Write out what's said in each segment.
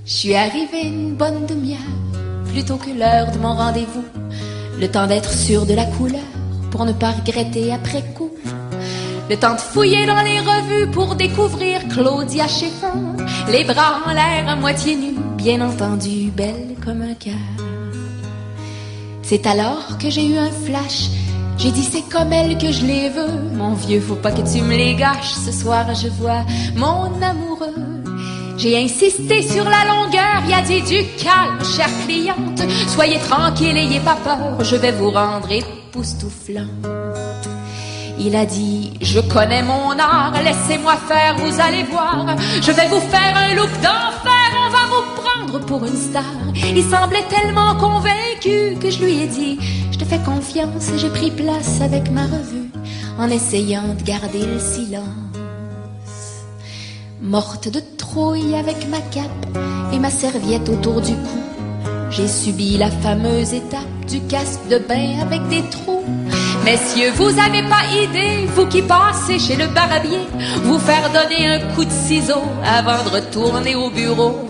Je suis arrivée une bonne demi-heure, plus tôt que l'heure de mon rendez-vous. Le temps d'être sûr de la couleur, pour ne pas regretter après coup. Le temps de fouiller dans les revues pour découvrir Claudia Schiffer, les bras en l'air à moitié nus, bien entendu, belle comme un cœur. C'est alors que j'ai eu un flash, j'ai dit c'est comme elle que je les veux. Mon vieux, faut pas que tu me les gâches, ce soir je vois mon amoureux. J'ai insisté sur la longueur, il a dit du calme, chère cliente. Soyez tranquille, ayez pas peur, je vais vous rendre époustouflante. Il a dit, je connais mon art, laissez-moi faire, vous allez voir. Je vais vous faire un look d'enfer, on va vous prendre pour une star. Il semblait tellement convaincu que je lui ai dit, je te fais confiance et j'ai pris place avec ma revue, en essayant de garder le silence. Morte de trouille avec ma cape et ma serviette autour du cou, j'ai subi la fameuse étape du casque de bain avec des trous. Messieurs, vous avez pas idée, vous qui passez chez le barbier, vous faire donner un coup de ciseau avant de retourner au bureau,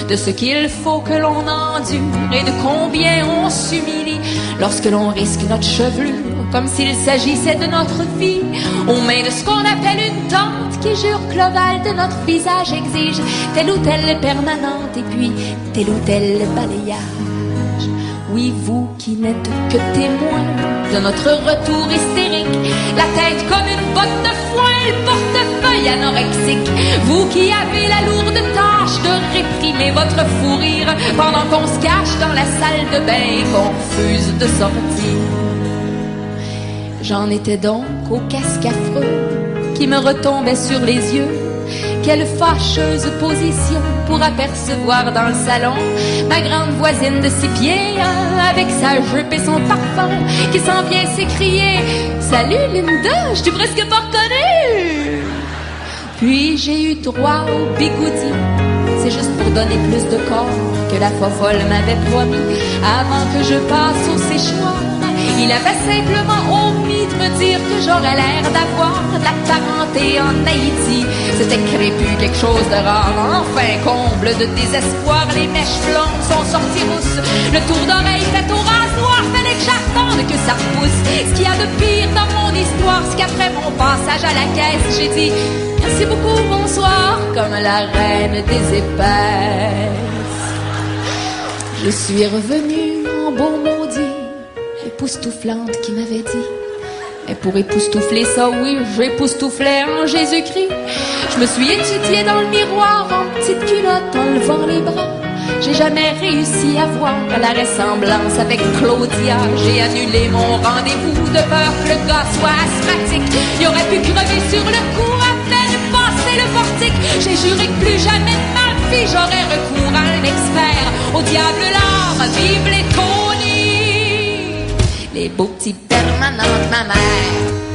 de ce qu'il faut que l'on endure et de combien on s'humilie lorsque l'on risque notre chevelure comme s'il s'agissait de notre vie, aux mains de ce qu'on appelle une tante qui jure que l'ovale de notre visage exige telle ou telle permanente et puis tel ou tel balayage. Oui, vous qui n'êtes que témoins de notre retour hystérique, la tête comme une botte de foin, le portefeuille anorexique. Vous qui avez la lourde tâche de réprimer votre fou rire pendant qu'on se cache dans la salle de bain et qu'on refuse de sortir. J'en étais donc au casque affreux qui me retombait sur les yeux. Quelle fâcheuse position pour apercevoir dans le salon ma grande voisine de 6 pieds, avec sa jupe et son parfum, qui s'en vient s'écrier « Salut Linda, je t'ai presque pas reconnue !» Puis j'ai eu droit au bigoudi, c'est juste pour donner plus de corps que la fofolle m'avait promis avant que je passe au séchoir. Il avait simplement omis de me dire que j'aurais l'air d'avoir de la parenté en Haïti. C'était crépus, quelque chose de rare, enfin comble de désespoir. Les mèches blondes sont sorties rousses, le tour d'oreille fait au rasoir. Fallait que j'attende que ça repousse. Ce qu'il y a de pire dans mon histoire, c'est qu'après mon passage à la caisse, j'ai dit merci beaucoup, bonsoir, comme la reine des épaisses. Je suis revenue en beau maudit, époustouflante qui m'avait dit. Et pour époustoufler ça, oui, j'époustouflais en Jésus-Christ. Je me suis étudiée dans le miroir en petite culotte, en levant les bras. J'ai jamais réussi à voir la ressemblance avec Claudia. J'ai annulé mon rendez-vous de peur que le gars soit asthmatique. Il aurait pu crever sur le coup à peine passer le portique. J'ai juré que plus jamais de ma vie j'aurais recours à un expert. Au diable l'art, vive les Tony, les beaux petits permanents de ma mère.